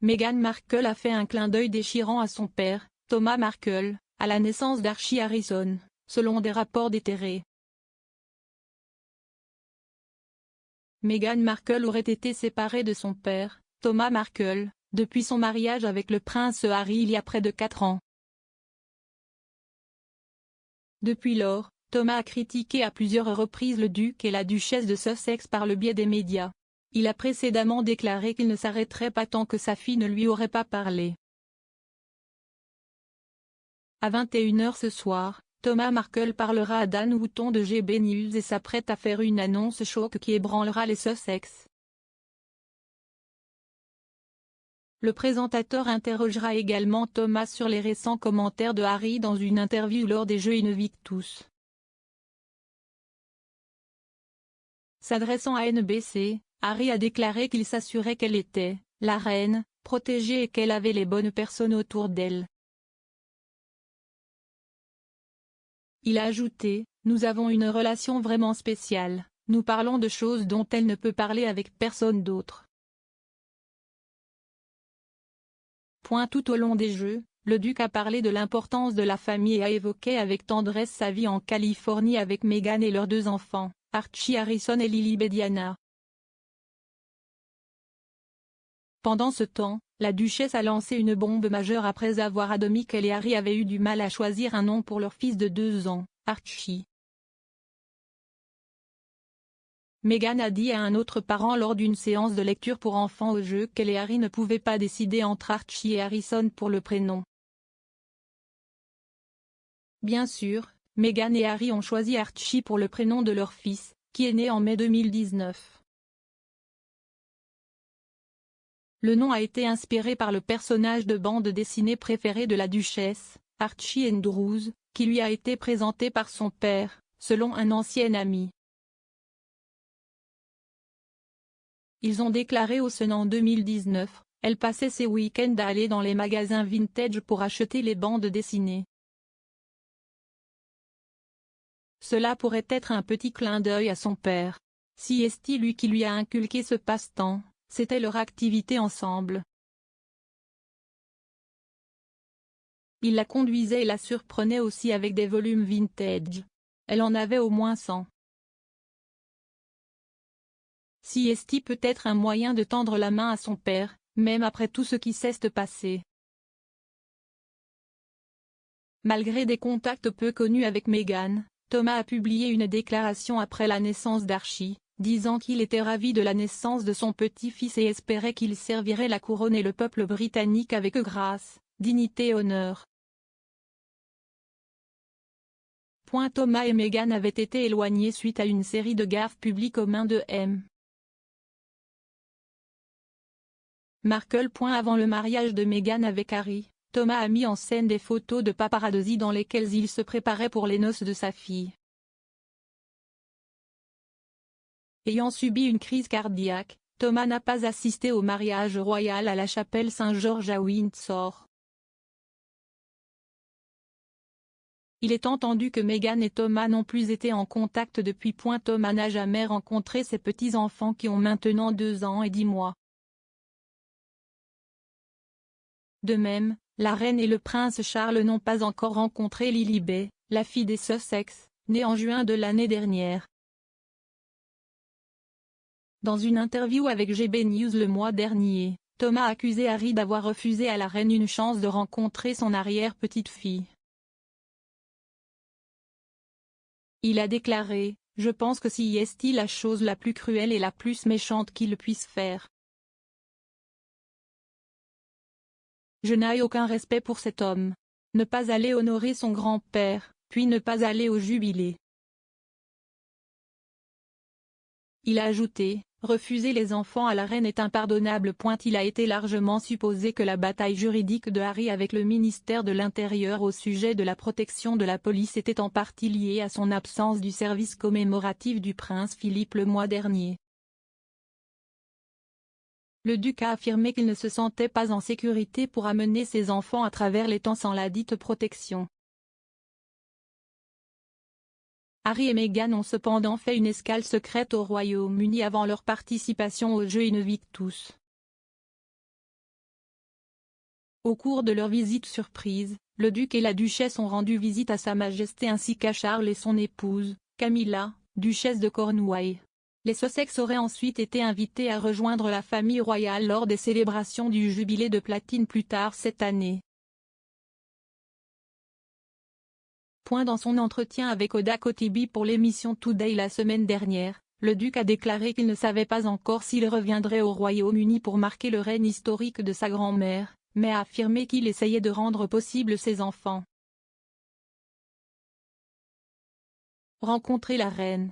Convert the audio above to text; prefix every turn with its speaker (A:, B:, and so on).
A: Meghan Markle a fait un clin d'œil déchirant à son père, Thomas Markle, à la naissance d'Archie Harrison, selon des rapports déterrés. Meghan Markle aurait été séparée de son père, Thomas Markle, depuis son mariage avec le prince Harry il y a près de 4 ans. Depuis lors, Thomas a critiqué à plusieurs reprises le duc et la duchesse de Sussex par le biais des médias. Il a précédemment déclaré qu'il ne s'arrêterait pas tant que sa fille ne lui aurait pas parlé. À 21 h ce soir, Thomas Markle parlera à Dan Wootton de GB News et s'apprête à faire une annonce choc qui ébranlera les Sussex. Le présentateur interrogera également Thomas sur les récents commentaires de Harry dans une interview lors des Jeux Invictus. S'adressant à NBC, Harry a déclaré qu'il s'assurait qu'elle était, la reine, protégée et qu'elle avait les bonnes personnes autour d'elle. Il a ajouté, « Nous avons une relation vraiment spéciale, nous parlons de choses dont elle ne peut parler avec personne d'autre. » Tout au long des Jeux, le duc a parlé de l'importance de la famille et a évoqué avec tendresse sa vie en Californie avec Meghan et leurs 2 enfants, Archie Harrison et Lilibet Diana. Pendant ce temps, la duchesse a lancé une bombe majeure après avoir admis qu'elle et Harry avaient eu du mal à choisir un nom pour leur fils de 2 ans, Archie. Meghan a dit à un autre parent lors d'une séance de lecture pour enfants au jeu qu'elle et Harry ne pouvaient pas décider entre Archie et Harrison pour le prénom. Bien sûr, Meghan et Harry ont choisi Archie pour le prénom de leur fils, qui est né en mai 2019. Le nom a été inspiré par le personnage de bande dessinée préféré de la duchesse, Archie Andrews, qui lui a été présenté par son père, selon un ancien ami. Ils ont déclaré au Sun en 2019, elle passait ses week-ends à aller dans les magasins vintage pour acheter les bandes dessinées. Cela pourrait être un petit clin d'œil à son père. Si c'est lui qui lui a inculqué ce passe-temps, c'était leur activité ensemble. Il la conduisait et la surprenait aussi avec des volumes vintage. Elle en avait au moins 100. Si peut être un moyen de tendre la main à son père, même après tout ce qui s'est passé. Malgré des contacts peu connus avec Meghan, Thomas a publié une déclaration après la naissance d'Archie, disant qu'il était ravi de la naissance de son petit-fils et espérait qu'il servirait la couronne et le peuple britannique avec grâce, dignité et honneur. Thomas et Meghan avaient été éloignés suite à une série de gaffes publiques aux mains de M. Markle. Avant le mariage de Meghan avec Harry, Thomas a mis en scène des photos de paparazzi dans lesquelles il se préparait pour les noces de sa fille. Ayant subi une crise cardiaque, Thomas n'a pas assisté au mariage royal à la chapelle Saint-Georges à Windsor. Il est entendu que Meghan et Thomas n'ont plus été en contact depuis. Thomas n'a jamais rencontré ses petits-enfants qui ont maintenant 2 ans et 10 mois. De même, la reine et le prince Charles n'ont pas encore rencontré Lilibet, la fille des Sussex, née en juin de l'année dernière. Dans une interview avec GB News le mois dernier, Thomas a accusé Harry d'avoir refusé à la reine une chance de rencontrer son arrière-petite-fille. Il a déclaré, « Je pense que c'est la chose la plus cruelle et la plus méchante qu'il puisse faire. Je n'ai aucun respect pour cet homme. Ne pas aller honorer son grand-père, puis ne pas aller au jubilé. » Il a ajouté, « Refuser les enfants à la reine est impardonnable. » Il a été largement supposé que la bataille juridique de Harry avec le ministère de l'Intérieur au sujet de la protection de la police était en partie liée à son absence du service commémoratif du prince Philippe le mois dernier. Le duc a affirmé qu'il ne se sentait pas en sécurité pour amener ses enfants à travers les temps sans la dite protection. Harry et Meghan ont cependant fait une escale secrète au Royaume-Uni avant leur participation aux Jeux Invictus. Au cours de leur visite surprise, le duc et la duchesse ont rendu visite à Sa Majesté ainsi qu'à Charles et son épouse, Camilla, duchesse de Cornouailles. Les Sussex auraient ensuite été invités à rejoindre la famille royale lors des célébrations du jubilé de platine plus tard cette année. Dans son entretien avec Oda Kotibi pour l'émission Today la semaine dernière, le duc a déclaré qu'il ne savait pas encore s'il reviendrait au Royaume-Uni pour marquer le règne historique de sa grand-mère, mais a affirmé qu'il essayait de rendre possible ses enfants. Rencontrer la reine.